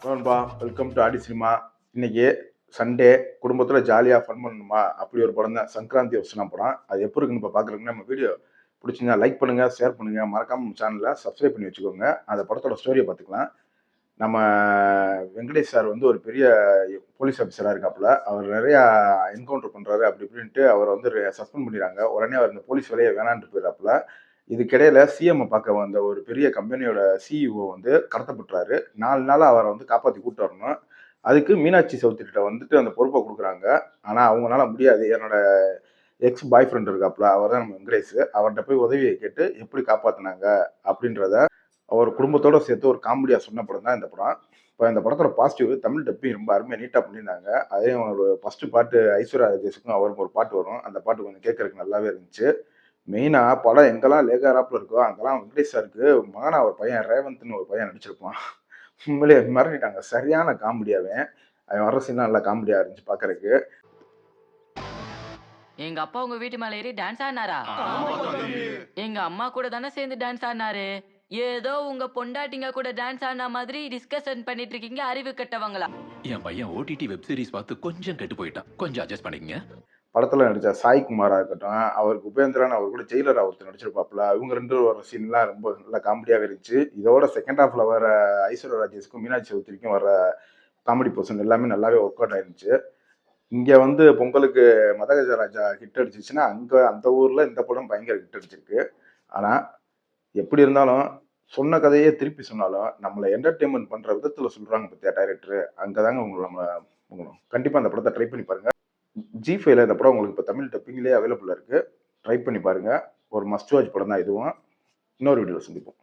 நண்பா, welcome to Aadi cinema. இன்னைக்கு Sunday குடும்பத்துல ஜாலியா ஃபன் பண்ணணுமா? அப்படி ஒரு படம் தான் சங்கராந்தி வர்ஷனா படம். அது எப்படி இருக்குன்னு இப்ப பார்க்குறதுக்கு நம்ம வீடியோ பிடிச்சிருந்தா லைக் பண்ணுங்க, ஷேர் பண்ணுங்க. மறக்காம நம்ம சேனல சப்ஸ்கிரைப் பண்ணி வச்சுக்கோங்க. அந்த படத்தோட ஸ்டோரிய பார்த்துக்கலாம். நம்ம வெங்கடேஷ் சார் வந்து ஒரு பெரிய போலீஸ் ஆஃபீஸரா இருக்காப்புல. அவர் நெறையா என்கவுண்டர் பண்றாரு அப்படி இப்படின்ட்டு அவர வந்து சஸ்பெண்ட் பண்ணிடுறாங்க. உடனே அவர் இந்த போலீஸ் வேலைய வேணான்ட்டு போயிறாப்புல. இதுக்கிடையில சிஎம்ம பார்க்க வந்த ஒரு பெரிய கம்பெனியோட சிஇஓ வந்து கடத்தப்பட்டுறாரு. 4 நாளா அவர வந்து காப்பாத்தி கூட்டு வரணும். அதுக்கு மீனாட்சி சௌத்ரிட்ட வந்துட்டு அந்த பொறுப்ப குடுக்குறாங்க. ஆனா அவங்கனால முடியாது. என்னோட எக்ஸ் பாய் ஃப்ரெண்ட் இருக்காப்புல. அவர் தான் நம்ம வெங்கடேஷ். அவர்ட்ட போய் உதவிய கேட்டு எப்படி காப்பாத்துனாங்க அப்படின்றத அவர் குடும்பத்தோட சேர்த்து ஒரு காமெடியா சொன்ன படம் தான் இந்த படம். இப்ப இந்த படத்தோட பாசிட்டிவ் தமிழ் டப்பிங் ரொம்ப அருமையா நீட்டா பண்ணியிருந்தாங்க. அதையும் ஒரு ஃபர்ஸ்ட் பாட்டு ஐஸ்வர்யா ராஜேஷுக்கும் அவருக்கும் ஒரு பாட்டு வரும். அந்த பாட்டு கொஞ்சம் கேட்கறதுக்கு நல்லாவே இருந்துச்சு. மெயினா படம் எங்கெல்லாம் லேகாராப்ல இருக்கோ, அங்கெல்லாம் வெங்கடேஷ் சாருக்கு மகனா ஒரு பையன் ரேவந்த்ன்னு ஒரு பையன் நடிச்சிருப்பான். உண்மையிலேயே மிரட்டிட்டாங்க. சரியான காமெடி அவன். அவன் வர்ற சீன்லாம் நல்லா காமெடியா இருந்துச்சு பார்க்கறக்கு. எங்க அப்பா உங்க வீட்டு மேல ஏறி டான்ஸ் ஆடினாரா? எங்க அம்மா கூட தானே சேர்ந்து டான்ஸ் ஆடினாரு. ஏதோ உங்க பொண்டாட்டிங்க கூட டான்ஸ் ஆடின மாதிரி டிஸ்கஷன் பண்ணிட்டு இருக்கீங்க, அறிவு கெட்டவங்களா? என் பையன் ஓடிடி வெப் சீரிஸ் பார்த்து கொஞ்சம் கெட்டு போயிட்டான். கொஞ்சம் அட்ஜஸ்ட் பண்ணிக்கங்க. படத்துல நடிச்ச சாய் குமாரா இருக்கட்டும், அவருக்கு உபேந்திரான்னு அவர் கூட ஜெயிலரா ஒருத்தர் நடிச்சிருப்பாப்புல. இவங்க 2 பேரும் வர சீன்லாம் ரொம்ப நல்லா காமெடியாவே இருந்துச்சு. இதோட செகண்ட் ஹாஃப்ல வர ஐஸ்வர்யா ராஜேஷ்க்கும், மீனாட்சி சௌத்ரிக்கும் வர காமெடி போர்ஷன் எல்லாமே நல்லாவே ஒர்க் அவுட் ஆயிருந்துச்சு. இங்க வந்து பொங்கலுக்கு மதகஜராஜா ஹிட் அடிச்சுச்சுன்னா, அங்க அந்த ஊர்ல இந்த படம் பயங்கர ஹிட் அடிச்சிருக்கு. ஆனா, எப்படி இருந்தாலும் சொன்ன கதையே திருப்பி சொன்னாலும், நம்மள என்டர்டெயின்மென்ட் பண்ற விதத்துல சொல்றாங்க பாத்தியா டைரக்டர், அங்கதாங்க உங்கள நம்ம கண்டிப்பா அந்த படத்த ட்ரை பண்ணி பாருங்க. ஜி5ல இந்த படம் உங்களுக்கு இப்ப தமிழ் டப்பிங்லயே அவைலபிளா இருக்கு. ட்ரை பண்ணி பாருங்க. ஒரு மஸ்ட் வாட்ச் படம் தான் இதுவும். இன்னொரு வீடியோல சந்திப்போம்.